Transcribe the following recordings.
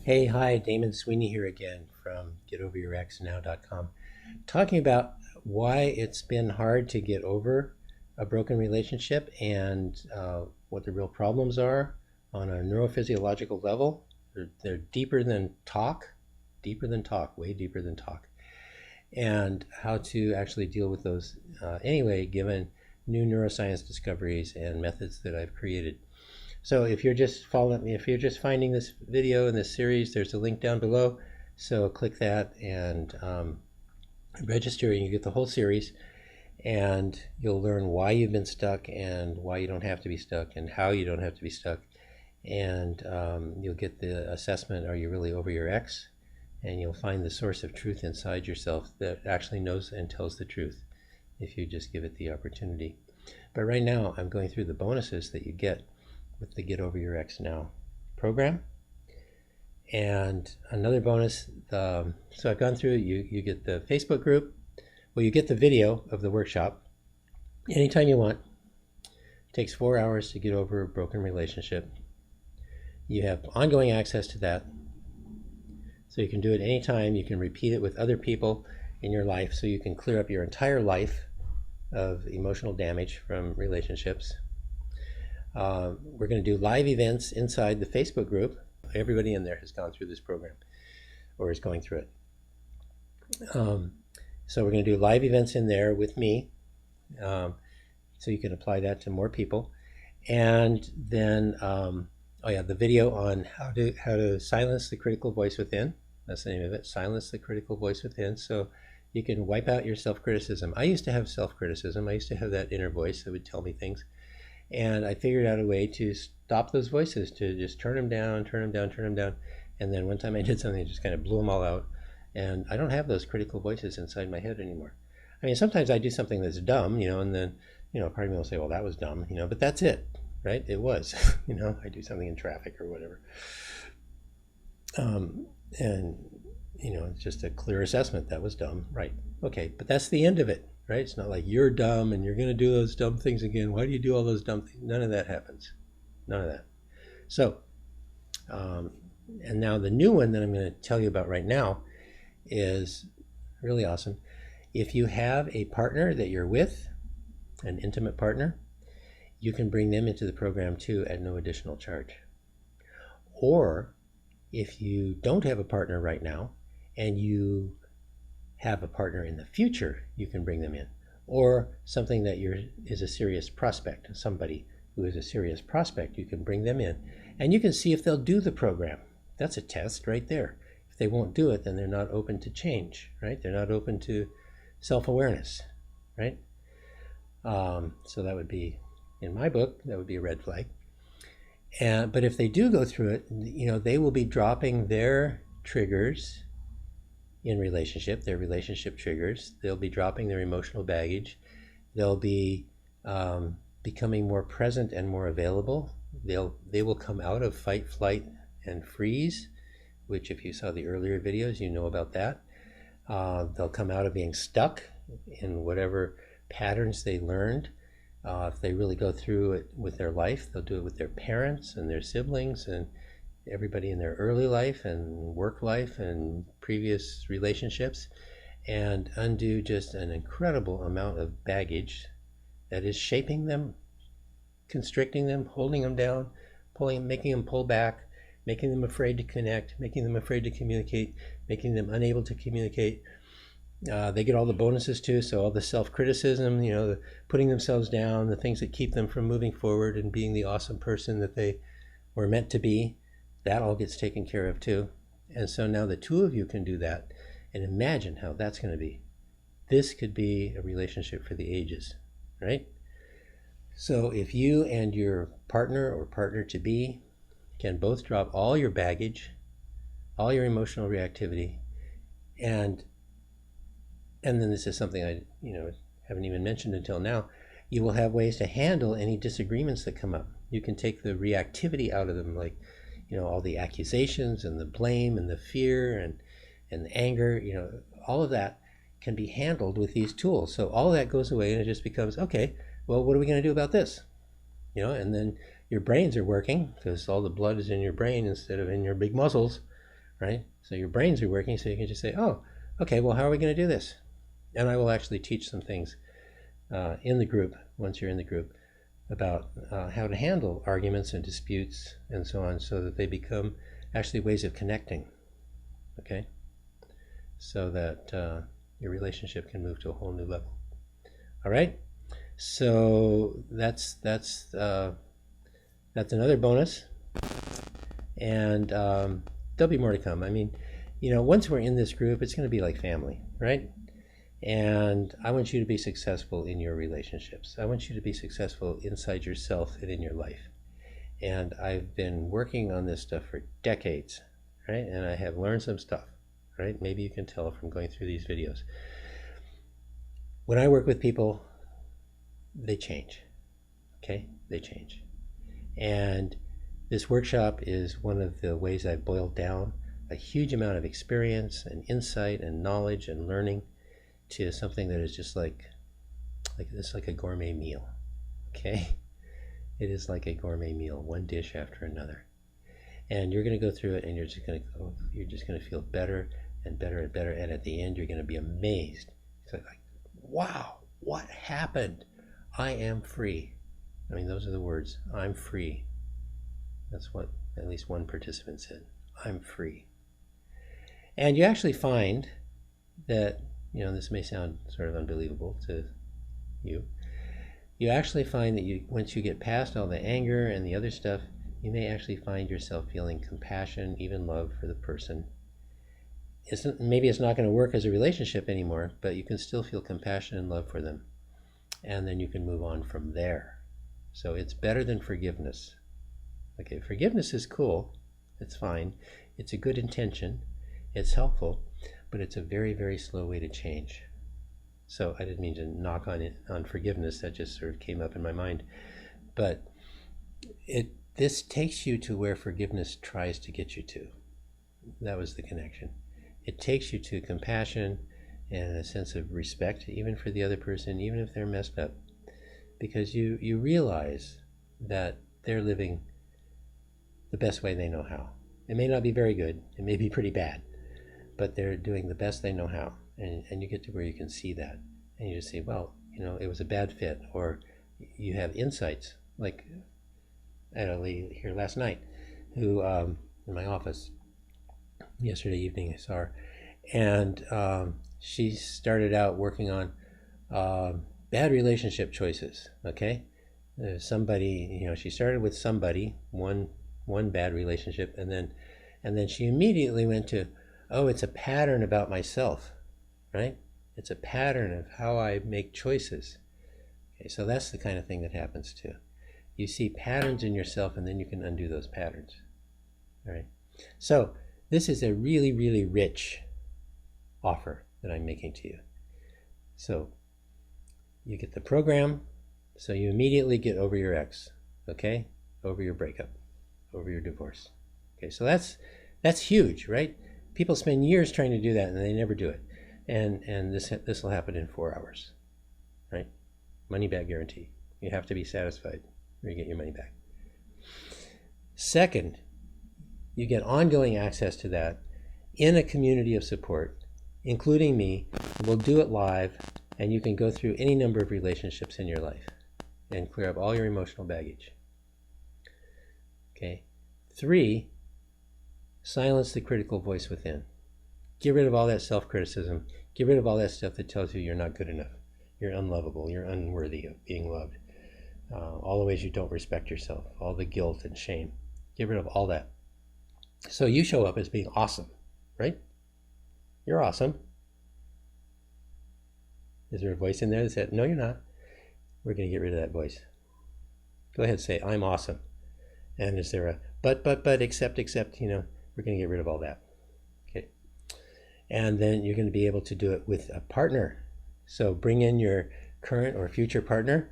Hi, Damon Sweeney here again from GetOverYourExNow.com, talking about why it's been hard to get over a broken relationship and what the real problems are on a neurophysiological level. They're deeper than talk, way deeper than talk, and how to actually deal with those anyway, given new neuroscience discoveries and methods that I've created. So if you're just following me, if you're just finding this video in this series, there's a link down below. So click that and register, and you get the whole series. And you'll learn why you've been stuck and why you don't have to be stuck and how you don't have to be stuck. And you'll get the assessment, are you really over your ex? And you'll find the source of truth inside yourself that actually knows and tells the truth if you just give it the opportunity. But right now, I'm going through the bonuses that you get with the Get Over Your Ex Now program. And another bonus, so I've gone through, you get the Facebook group. Well, you get the video of the workshop anytime you want. It takes 4 hours to get over a broken relationship. You have ongoing access to that. So you can do it anytime. You can repeat it with other people in your life, so you can clear up your entire life of emotional damage from relationships. We're going to do live events inside the Facebook group. Everybody in there has gone through this program or is going through it. So we're going to do live events in there with me, so you can apply that to more people. And then, the video on how to silence the critical voice within. That's the name of it, Silence the Critical Voice Within. So you can wipe out your self-criticism. I used to have self-criticism. I used to have that inner voice that would tell me things. And I figured out a way to stop those voices, to just turn them down. And then one time I did something that just kind of blew them all out. And I don't have those critical voices inside my head anymore. I mean, sometimes I do something that's dumb, and then, part of me will say, well, that was dumb, but that's it, right? It was, I do something in traffic or whatever. It's just a clear assessment. That was dumb, right? Okay, but that's the end of it. Right? It's not like you're dumb and you're going to do those dumb things again. Why do you do all those dumb things? None of that happens. None of that. So, and now the new one that I'm going to tell you about right now is really awesome. If you have a partner that you're with, an intimate partner, you can bring them into the program too at no additional charge. Or if you don't have a partner right now and you have a partner in the future, you can bring them in. Or something that is a serious prospect, somebody who is a serious prospect, you can bring them in. And you can see if they'll do the program. That's a test right there. If they won't do it, then they're not open to change, right? They're not open to self-awareness, right? So that would be, in my book, that would be a red flag. But if they do go through it, they will be dropping their triggers in relationship, their relationship triggers. They'll be dropping their emotional baggage. They'll be becoming more present and more available. They will come out of fight, flight, and freeze, which if you saw the earlier videos, you know about that. They'll come out of being stuck in whatever patterns they learned. If they really go through it with their life, they'll do it with their parents and their siblings and everybody in their early life and work life and previous relationships, and undo just an incredible amount of baggage that is shaping them, constricting them, holding them down, making them pull back, making them afraid to connect, making them afraid to communicate, making them unable to communicate. They get all the bonuses too, so all the self-criticism, the putting themselves down, the things that keep them from moving forward and being the awesome person that they were meant to be. That all gets taken care of too. And so now the two of you can do that, and imagine how that's going to be. This could be a relationship for the ages, right? So if you and your partner or partner-to-be can both drop all your baggage, all your emotional reactivity, and then this is something I haven't even mentioned until now, you will have ways to handle any disagreements that come up. You can take the reactivity out of them, like all the accusations and the blame and the fear and the anger, all of that can be handled with these tools. So all of that goes away and it just becomes, okay, well, what are we going to do about this? And then your brains are working because all the blood is in your brain instead of in your big muscles, right? So your brains are working, so you can just say, oh, okay, well, how are we going to do this? And I will actually teach some things in the group, once you're in the group, about how to handle arguments and disputes and so on, so that they become actually ways of connecting, okay? So that your relationship can move to a whole new level. All right? So that's another bonus. And there'll be more to come. I mean, once we're in this group, it's going to be like family, right? And I want you to be successful in your relationships. I want you to be successful inside yourself and in your life. And I've been working on this stuff for decades, right? And I have learned some stuff, right? Maybe you can tell from going through these videos. When I work with people, they change, okay? They change. And this workshop is one of the ways I've boiled down a huge amount of experience and insight and knowledge and learning to something that is just like it's like a gourmet meal, okay? It is like a gourmet meal, one dish after another. And you're going to go through it, and you're just going to feel better and better and better. And at the end, you're going to be amazed. It's like, wow, what happened? I am free. I mean, those are the words. I'm free. That's what at least one participant said. I'm free. And you actually find that, this may sound sort of unbelievable to you. You actually find that once you get past all the anger and the other stuff, you may actually find yourself feeling compassion, even love for the person. Maybe it's not going to work as a relationship anymore, but you can still feel compassion and love for them. And then you can move on from there. So it's better than forgiveness. Okay, forgiveness is cool. It's fine. It's a good intention. It's helpful, but it's a very, very slow way to change. So I didn't mean to knock on forgiveness. That just sort of came up in my mind. But this takes you to where forgiveness tries to get you to. That was the connection. It takes you to compassion and a sense of respect, even for the other person, even if they're messed up. Because you realize that they're living the best way they know how. It may not be very good. It may be pretty bad. But they're doing the best they know how. And you get to where you can see that. And you just say, well, it was a bad fit. Or you have insights. Like I had a lady here last night who, in my office, yesterday evening I saw her. And she started out working on bad relationship choices, okay? Somebody, she started with somebody, one bad relationship, and then she immediately went to, oh, it's a pattern about myself, right? It's a pattern of how I make choices. Okay, so that's the kind of thing that happens too. You see patterns in yourself, and then you can undo those patterns, all right? So this is a really, really rich offer that I'm making to you. So you get the program, so you immediately get over your ex, okay? Over your breakup, over your divorce. Okay, so that's huge, right? People spend years trying to do that, and they never do it. And this will happen in 4 hours, right? Money back guarantee. You have to be satisfied or you get your money back. Second, you get ongoing access to that in a community of support, including me. We'll do it live, and you can go through any number of relationships in your life and clear up all your emotional baggage. Okay. 3, silence the critical voice within. Get rid of all that self-criticism. Get rid of all that stuff that tells you you're not good enough. You're unlovable. You're unworthy of being loved. All the ways you don't respect yourself. All the guilt and shame. Get rid of all that. So you show up as being awesome, right? You're awesome. Is there a voice in there that said, no, you're not? We're going to get rid of that voice. Go ahead and say, I'm awesome. And is there a but, except, we're going to get rid of all that. Okay. And then you're going to be able to do it with a partner. So bring in your current or future partner,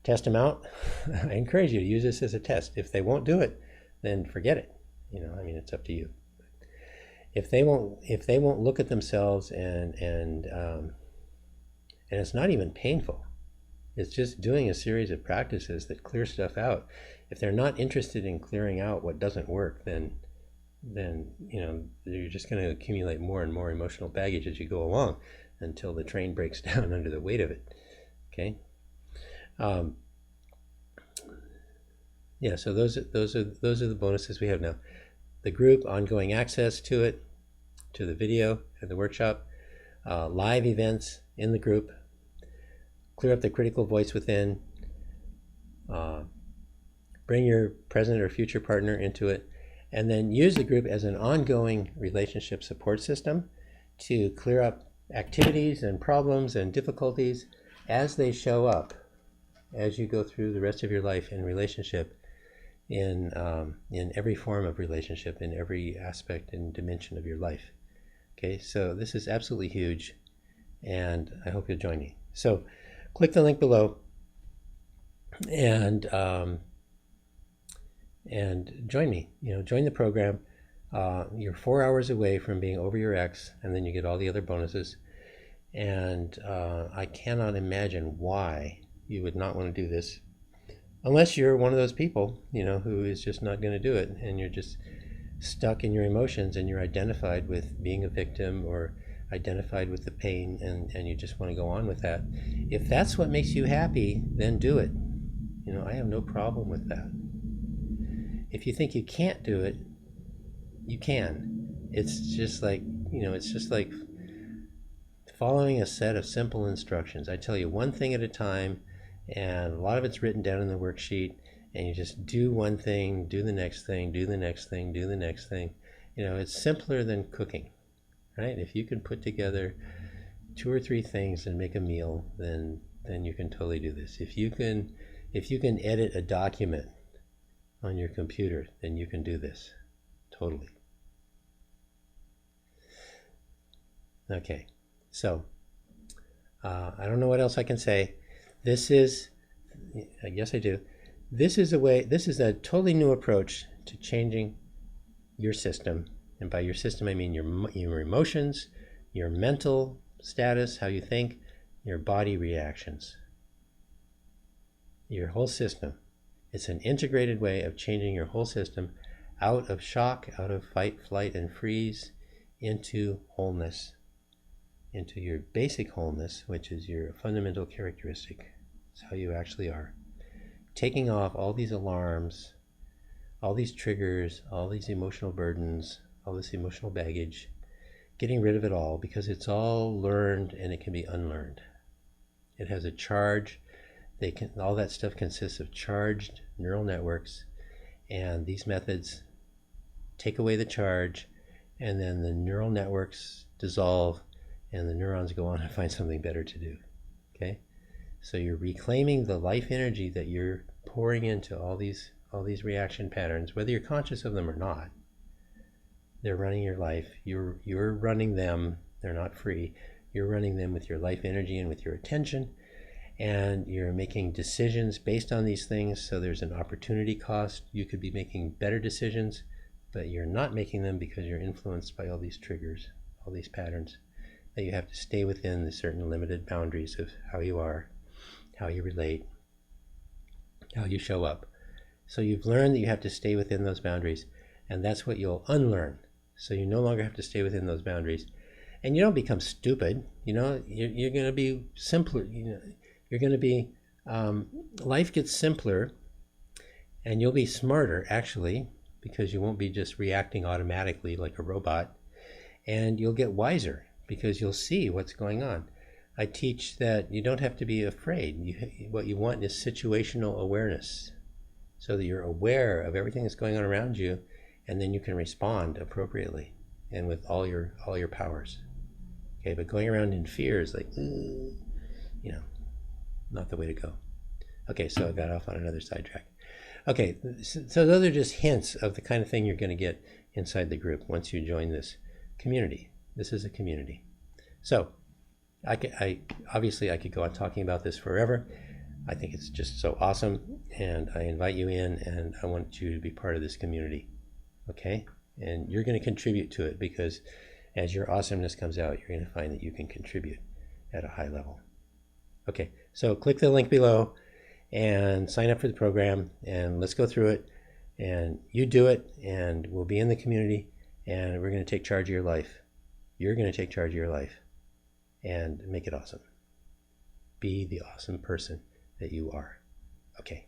test them out. I encourage you to use this as a test. If they won't do it, then forget it. It's up to you. If they won't look at themselves and it's not even painful. It's just doing a series of practices that clear stuff out. If they're not interested in clearing out what doesn't work, then then you're just going to accumulate more and more emotional baggage as you go along until the train breaks down under the weight of it. Okay. Yeah. So those are the bonuses we have now. The group, ongoing access to it, to the video and the workshop, live events in the group, clear up the critical voice within, bring your present or future partner into it, and then use the group as an ongoing relationship support system to clear up activities and problems and difficulties as they show up as you go through the rest of your life in relationship, in every form of relationship, in every aspect and dimension of your life. Okay, so this is absolutely huge, and I hope you'll join me. So click the link below and join me. Join the program. You're 4 hours away from being over your ex, and then you get all the other bonuses. And I cannot imagine why you would not want to do this, unless you're one of those people, who is just not going to do it, and you're just stuck in your emotions, and you're identified with being a victim or identified with the pain, and you just want to go on with that. If that's what makes you happy, then do it. I have no problem with that. If you think you can't do it, you can. It's just like following a set of simple instructions. I tell you one thing at a time, and a lot of it's written down in the worksheet, and you just do one thing, do the next thing, do the next thing, do the next thing. It's simpler than cooking, right? If you can put together 2 or 3 things and make a meal, then you can totally do this. If you can edit a document on your computer, then you can do this totally. Okay, so I don't know what else I can say. I guess I do. This is a totally new approach to changing your system. And by your system, I mean your emotions, your mental status, how you think, your body reactions, your whole system. It's an integrated way of changing your whole system out of shock, out of fight, flight, and freeze, into wholeness, into your basic wholeness, which is your fundamental characteristic. It's how you actually are. Taking off all these alarms, all these triggers, all these emotional burdens, all this emotional baggage, getting rid of it all, because it's all learned and it can be unlearned. It has a charge. All that stuff consists of charged neural networks, and these methods take away the charge, and then the neural networks dissolve, and the neurons go on and find something better to do. Okay, so you're reclaiming the life energy that you're pouring into all these reaction patterns, whether you're conscious of them or not. They're running your life. You're running them. They're not free. You're running them with your life energy and with your attention. And you're making decisions based on these things, so there's an opportunity cost. You could be making better decisions, but you're not making them because you're influenced by all these triggers, all these patterns, that you have to stay within the certain limited boundaries of how you are, how you relate, how you show up. So you've learned that you have to stay within those boundaries, and that's what you'll unlearn. So you no longer have to stay within those boundaries. And you don't become stupid, you're going to be simpler, you're going to be, life gets simpler, and you'll be smarter, actually, because you won't be just reacting automatically like a robot, and you'll get wiser because you'll see what's going on. I teach that you don't have to be afraid. What you want is situational awareness, so that you're aware of everything that's going on around you, and then you can respond appropriately and with all your powers. Okay, but going around in fear is like, not the way to go. Okay, so I got off on another sidetrack. Okay, so those are just hints of the kind of thing you're going to get inside the group once you join this community. This is a community. So I obviously could go on talking about this forever. I think it's just so awesome, and I invite you in, and I want you to be part of this community. Okay, and you're going to contribute to it, because as your awesomeness comes out, you're going to find that you can contribute at a high level. Okay, so click the link below and sign up for the program, and let's go through it, And you do it, and we'll be in the community, and we're going to take charge of your life. You're going to take charge of your life and make it awesome. Be the awesome person that you are. Okay.